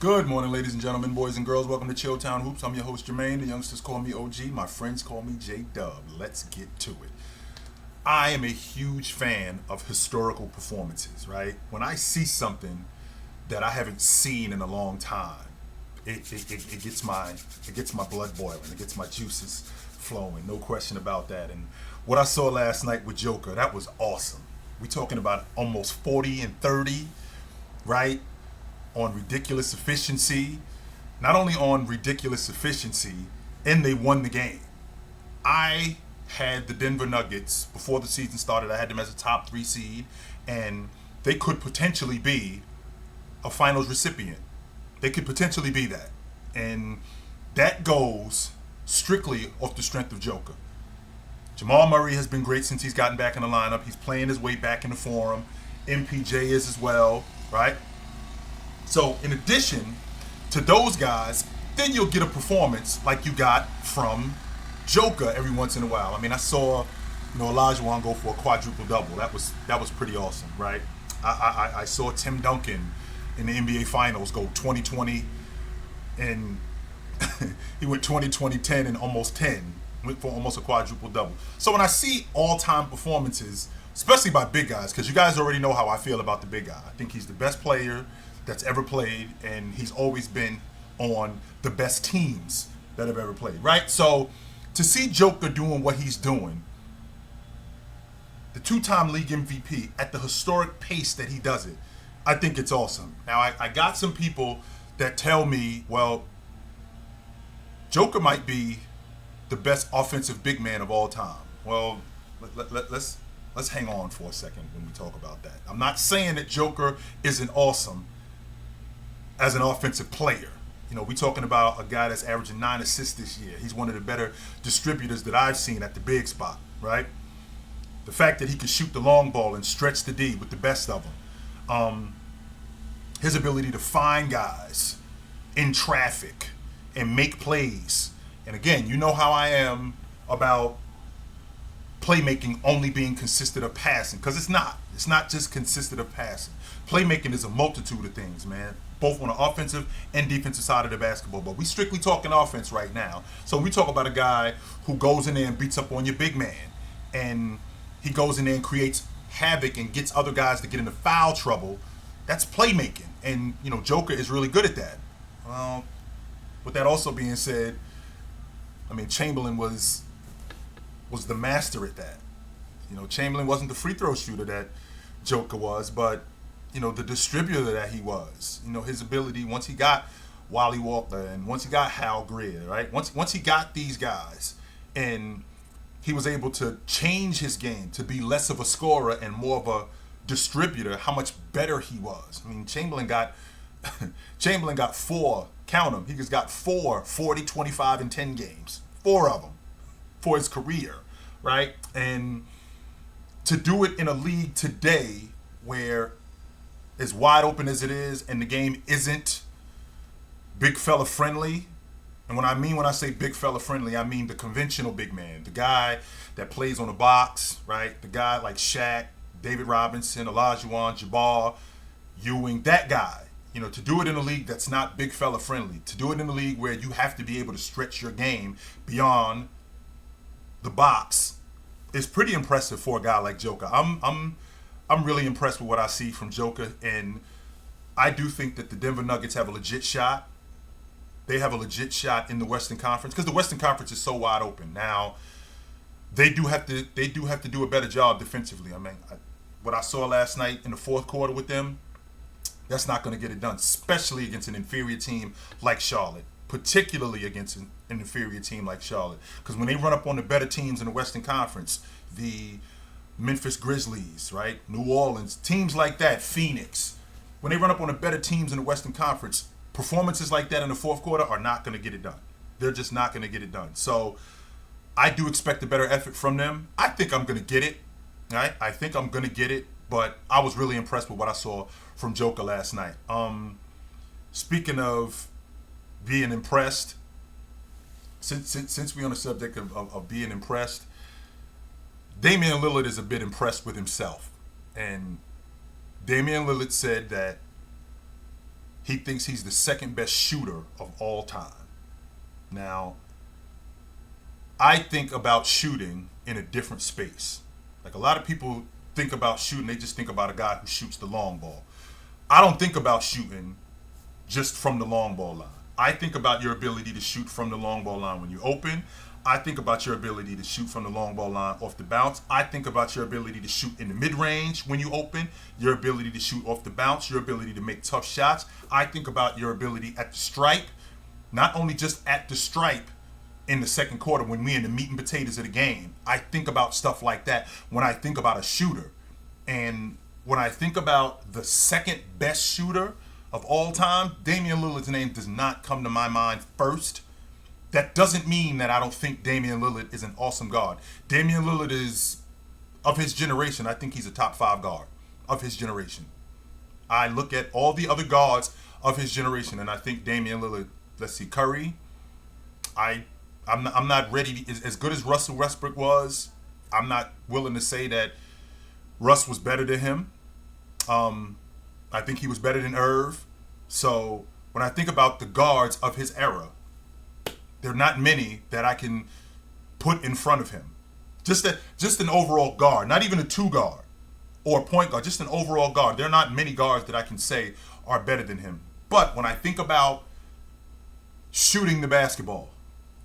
Good morning, ladies and gentlemen, boys and girls. Welcome to Chilltown Hoops. I'm your host, Jermaine. The youngsters call me OG. My friends call me J-Dub. Let's get to it. I am a huge fan of historical performances, right? When I see something that I haven't seen in a long time, it gets my blood boiling. It gets my juices flowing. No question about that. And what I saw last night with Joker, that was awesome. We talking about almost 40 and 30, right? On ridiculous efficiency, not only on ridiculous efficiency, and they won the game. I had the Denver Nuggets before the season started. I had them as a top 3 seed, and they could potentially be a finals recipient. They could potentially be that. And that goes strictly off the strength of Joker. Jamal Murray has been great since he's gotten back in the lineup. He's playing his way back in the forum. MPJ is as well, right? So in addition to those guys, then you'll get a performance like you got from Joker every once in a while. I mean, I saw, Olajuwon go for a quadruple double. That was pretty awesome, right? I saw Tim Duncan in the NBA Finals go 20-20, and he went 20-20-10 and almost 10. Went for almost a quadruple double. So when I see all-time performances, especially by big guys, because you guys already know how I feel about the big guy. I think he's the best player that's ever played, and he's always been on the best teams that have ever played, right? So to see Joker doing what he's doing, the 2-time league MVP at the historic pace that he does it, I think it's awesome. Now, I got some people that tell me, well, Joker might be the best offensive big man of all time. Well, let's hang on for a second when we talk about that. I'm not saying that Joker isn't awesome as an offensive player. We talking about a guy that's averaging 9 assists this year. He's one of the better distributors that I've seen at the big spot, right? The fact that he can shoot the long ball and stretch the D with the best of them. His ability to find guys in traffic and make plays. And again, you know how I am about playmaking only being consistent of passing, because it's not. It's not just consistent of passing. Playmaking is a multitude of things, man, both on the offensive and defensive side of the basketball. But we strictly talking offense right now. So we talk about a guy who goes in there and beats up on your big man, and he goes in there and creates havoc and gets other guys to get into foul trouble. That's playmaking, and Joker is really good at that. Well, with that also being said, I mean, Chamberlain was the master at that. Chamberlain wasn't the free throw shooter that Joker was, but the distributor that he was. His ability, once he got Wally Walker and once he got Hal Greer, right? Once he got these guys, and he was able to change his game to be less of a scorer and more of a distributor, how much better he was. I mean, Chamberlain got 4, count them. He just got 4 40, 25, and 10 games. 4 of them for his career, right? And to do it in a league today where as wide open as it is and the game isn't big fella friendly, and when I say big fella friendly, I mean the conventional big man, the guy that plays on the box, right? The guy like Shaq, David Robinson, Olajuwon, Jabbar, Ewing, that guy. To do it in a league that's not big fella friendly, to do it in a league where you have to be able to stretch your game beyond the box, is pretty impressive for a guy like Joker. I'm really impressed with what I see from Joker, and I do think that the Denver Nuggets have a legit shot. They have a legit shot in the Western Conference because the Western Conference is so wide open. Now, they do have to do a better job defensively. I mean, what I saw last night in the fourth quarter with them, that's not going to get it done, especially against an inferior team like Charlotte, particularly against an inferior team like Charlotte. Because when they run up on the better teams in the Western Conference, the Memphis Grizzlies, right, New Orleans, teams like that, Phoenix, when they run up on the better teams in the Western Conference, performances like that in the fourth quarter are not going to get it done. They're just not going to get it done. So I do expect a better effort from them. I think I'm going to get it, right? I think I'm going to get it, but I was really impressed with what I saw from Joker last night. Speaking of being impressed, since we're on the subject of being impressed, Damian Lillard is a bit impressed with himself. And Damian Lillard said that He thinks he's the second best shooter of all time. Now, I think about shooting in a different space. Like a lot of people think about shooting, they just think about a guy who shoots the long ball. I don't think about shooting just from the long ball line. I think about your ability to shoot from the long ball line when you open. I think about your ability to shoot from the long ball line off the bounce. I think about your ability to shoot in the mid-range when you open, your ability to shoot off the bounce, your ability to make tough shots. I think about your ability at the stripe, not only just at the stripe in the second quarter when we're in the meat and potatoes of the game. I think about stuff like that when I think about a shooter. And when I think about the second best shooter of all time, Damian Lillard's name does not come to my mind first. That doesn't mean that I don't think Damian Lillard is an awesome guard. Damian Lillard is, of his generation, I think he's a top 5 guard of his generation. I look at all the other guards of his generation, and I think Damian Lillard, let's see, Curry, I'm not ready to, as good as Russell Westbrook was, I'm not willing to say that Russ was better than him. I think he was better than Irv. So when I think about the guards of his era, there are not many that I can put in front of him. Just an overall guard, not even a 2 guard or a point guard, just an overall guard. There are not many guards that I can say are better than him. But when I think about shooting the basketball,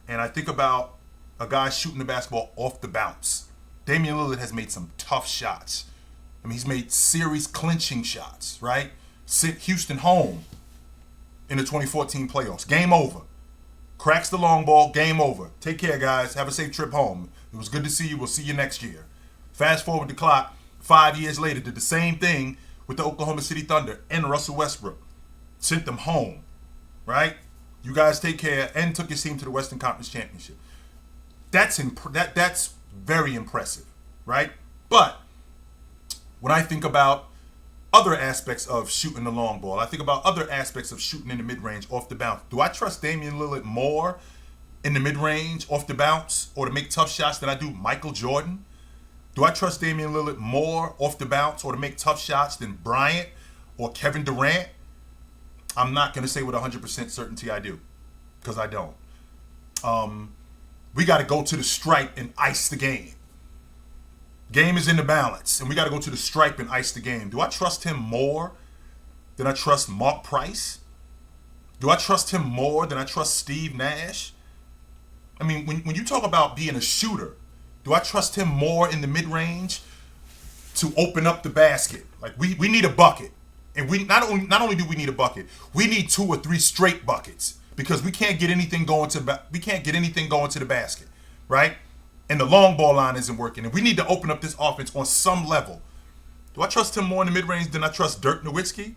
and I think about a guy shooting the basketball off the bounce, Damian Lillard has made some tough shots. I mean, he's made series clinching shots, right? Sent Houston home in the 2014 playoffs. Game over. Cracks the long ball, game over. Take care, guys. Have a safe trip home. It was good to see you. We'll see you next year. Fast forward the clock, 5 years later, did the same thing with the Oklahoma City Thunder and Russell Westbrook. Sent them home, right? You guys take care, and took his team to the Western Conference Championship. That's very impressive, right? But when I think about other aspects of shooting the long ball, I think about other aspects of shooting in the mid-range off the bounce. Do I trust Damian Lillard more in the mid-range off the bounce or to make tough shots than I do Michael Jordan? Do I trust Damian Lillard more off the bounce or to make tough shots than Bryant or Kevin Durant? I'm not going to say with 100% certainty I do, because I don't. We got to go to the stripe and ice the game. Game is in the balance, and we got to go to the stripe and ice the game. Do I trust him more than I trust Mark Price? Do I trust him more than I trust Steve Nash? I mean, when you talk about being a shooter, do I trust him more in the mid-range to open up the basket? Like, we need a bucket. And we not only do we need a bucket, we need 2 or 3 straight buckets, because we can't get anything going to the basket, right? And the long ball line isn't working, and we need to open up this offense on some level. Do I trust him more in the mid-range than I trust Dirk Nowitzki?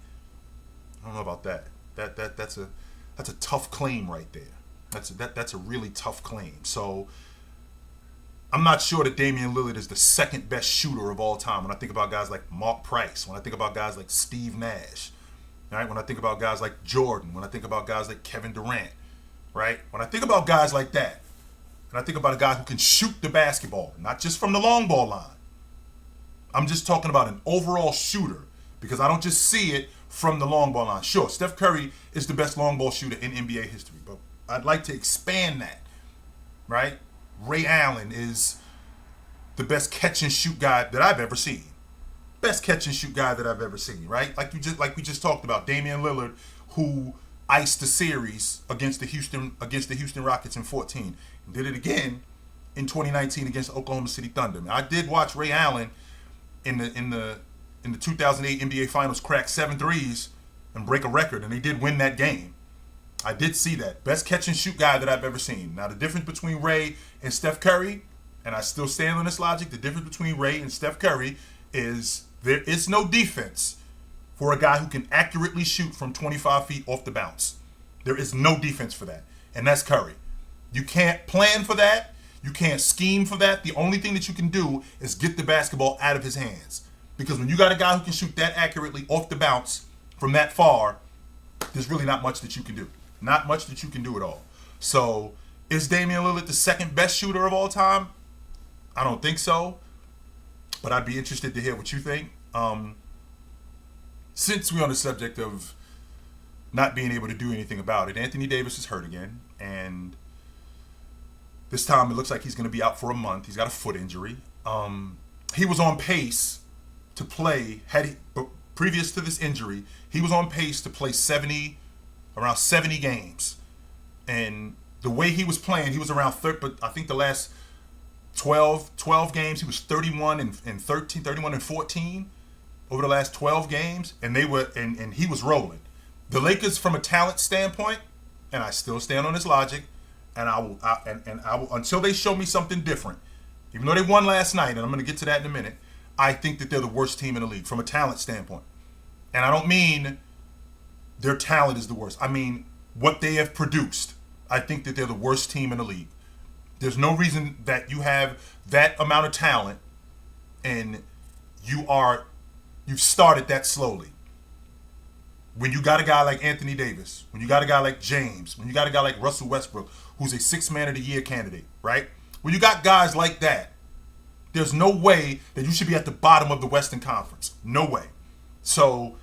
I don't know about that. That's a tough claim right there. That's a really tough claim. So I'm not sure that Damian Lillard is the second best shooter of all time when I think about guys like Mark Price, when I think about guys like Steve Nash, right? When I think about guys like Jordan, when I think about guys like Kevin Durant, right? When I think about guys like that, and I think about a guy who can shoot the basketball, not just from the long ball line. I'm just talking about an overall shooter, because I don't just see it from the long ball line. Sure, Steph Curry is the best long ball shooter in NBA history, but I'd like to expand that, right? Ray Allen is the best catch and shoot guy that I've ever seen. Best catch and shoot guy that I've ever seen, right? Like we just talked about, Damian Lillard, who iced the series against the Houston Rockets in 2014. Did it again in 2019 against the Oklahoma City Thunder. I did watch Ray Allen in the 2008 NBA Finals crack 7 threes and break a record, and they did win that game. I did see that. Best catch and shoot guy that I've ever seen. Now, the difference between Ray and Steph Curry, and I still stand on this logic, the difference between Ray and Steph Curry is there is no defense for a guy who can accurately shoot from 25 feet off the bounce. There is no defense for that, and that's Curry. You can't plan for that. You can't scheme for that. The only thing that you can do is get the basketball out of his hands. Because when you got a guy who can shoot that accurately off the bounce from that far, there's really not much that you can do. Not much that you can do at all. So, is Damian Lillard the second best shooter of all time? I don't think so. But I'd be interested to hear what you think. Since we're on the subject of not being able to do anything about it. Anthony Davis is hurt again, and this time it looks like he's going to be out for a month. He's got a foot injury. He was on pace to play, previous to this injury, he was on pace to play around 70 games. And the way he was playing, he was around 30, but I think the last 12 games, he was 31 and 13, 31 and 14 over the last 12 games, and he was rolling. The Lakers, from a talent standpoint, and I still stand on this logic, and I will until they show me something different. Even though they won last night, and I'm going to get to that in a minute, I think that they're the worst team in the league from a talent standpoint. And I don't mean their talent is the worst. I mean what they have produced. I think that they're the worst team in the league. There's no reason that you have that amount of talent and you've started that slowly. When you got a guy like Anthony Davis, when you got a guy like James, when you got a guy like Russell Westbrook, who's a Sixth Man of the Year candidate, right? When you got guys like that, there's no way that you should be at the bottom of the Western Conference. No way. So,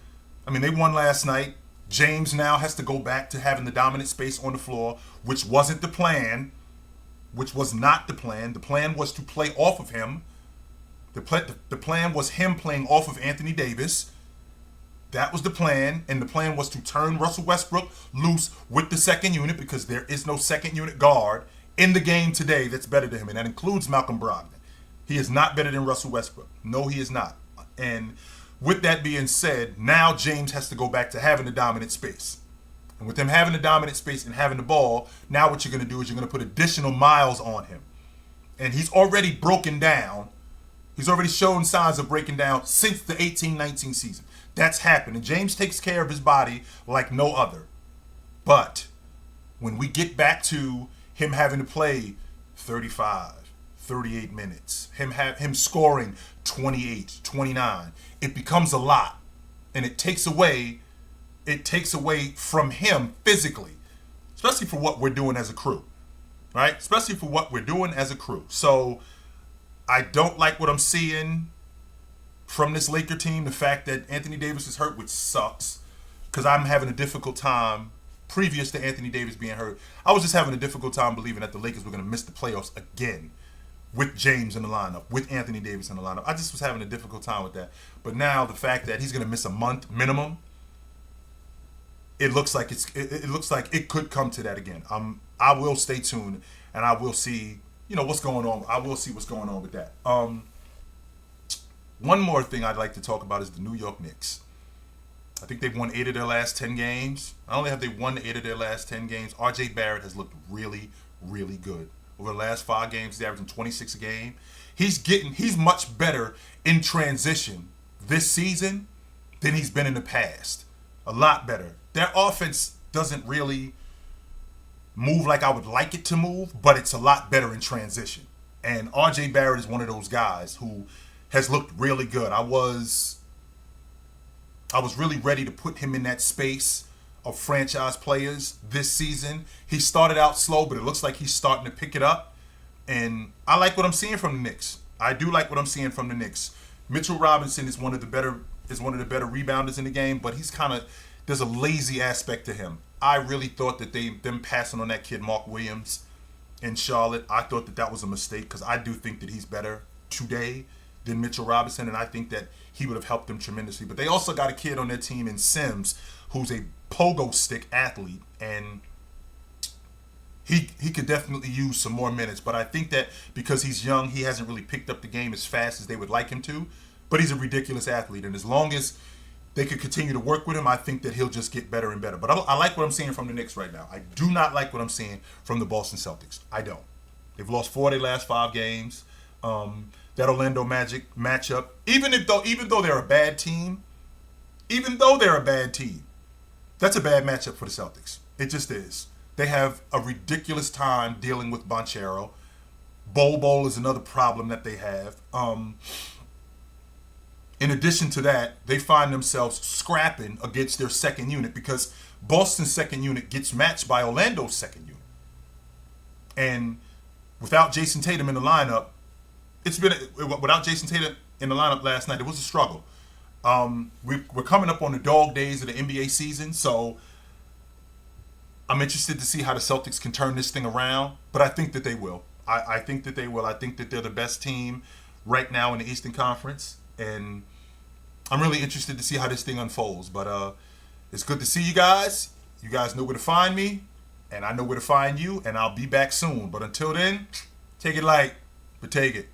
I mean, they won last night. James now has to go back to having the dominant space on the floor, which wasn't the plan, which was not the plan. The plan was to play off of him. The plan was him playing off of Anthony Davis. That was the plan, and the plan was to turn Russell Westbrook loose with the second unit, because there is no second unit guard in the game today that's better than him, and that includes Malcolm Brogdon. He is not better than Russell Westbrook. No, he is not. And with that being said, now James has to go back to having the dominant space. And with him having the dominant space and having the ball, now what you're going to do is you're going to put additional miles on him. And he's already broken down. He's already shown signs of breaking down since the 18-19 season. That's happened. And James takes care of his body like no other. But when we get back to him having to play 35, 38 minutes, him scoring 28, 29, it becomes a lot. And it takes away from him physically, especially for what we're doing as a crew, right? Especially for what we're doing as a crew. So I don't like what I'm seeing from this Laker team. The fact that Anthony Davis is hurt, which sucks, because I'm having a difficult time. Previous to Anthony Davis being hurt, I was just having a difficult time believing that the Lakers were going to miss the playoffs again with James in the lineup, with Anthony Davis in the lineup. I just was having a difficult time with that. But now the fact that he's going to miss a month minimum, it looks like it could come to that again. I will stay tuned, and I will see what's going on. I will see what's going on with that. One more thing I'd like to talk about is the New York Knicks. I think they've won 8 of their last 10 games. Not only have they won 8 of their last 10 games, RJ Barrett has looked really, really good. Over the last 5 games, he's averaging 26 a game. He's much better in transition this season than he's been in the past. A lot better. Their offense doesn't really move like I would like it to move, but it's a lot better in transition. And RJ Barrett is one of those guys who has looked really good. I was really ready to put him in that space of franchise players this season. He started out slow, but it looks like he's starting to pick it up. And I like what I'm seeing from the Knicks. I do like what I'm seeing from the Knicks. Mitchell Robinson is one of the better rebounders in the game, but there's a lazy aspect to him. I really thought that them passing on that kid Mark Williams in Charlotte, I thought that was a mistake, because I do think that he's better today than Mitchell Robinson, and I think that he would have helped them tremendously. But they also got a kid on their team in Sims who's a pogo stick athlete, and he could definitely use some more minutes. But I think that because he's young, he hasn't really picked up the game as fast as they would like him to. But he's a ridiculous athlete, and as long as they could continue to work with him, I think that he'll just get better and better. But I like what I'm seeing from the Knicks right now. I do not like what I'm seeing from the Boston Celtics. I don't. They've lost 4 of their last 5 games. That Orlando Magic matchup, even though they're a bad team, that's a bad matchup for the Celtics. It just is. They have a ridiculous time dealing with Banchero. Bol is another problem that they have. In addition to that, they find themselves scrapping against their second unit, because Boston's second unit gets matched by Orlando's second unit. And without Jason Tatum in the lineup, without Jason Tatum in the lineup last night, it was a struggle. We're coming up on the dog days of the NBA season, so I'm interested to see how the Celtics can turn this thing around, but I think that they will. I think that they will. I think that they're the best team right now in the Eastern Conference, and I'm really interested to see how this thing unfolds. But it's good to see you guys. You guys know where to find me, and I know where to find you, and I'll be back soon. But until then, take it light, but take it.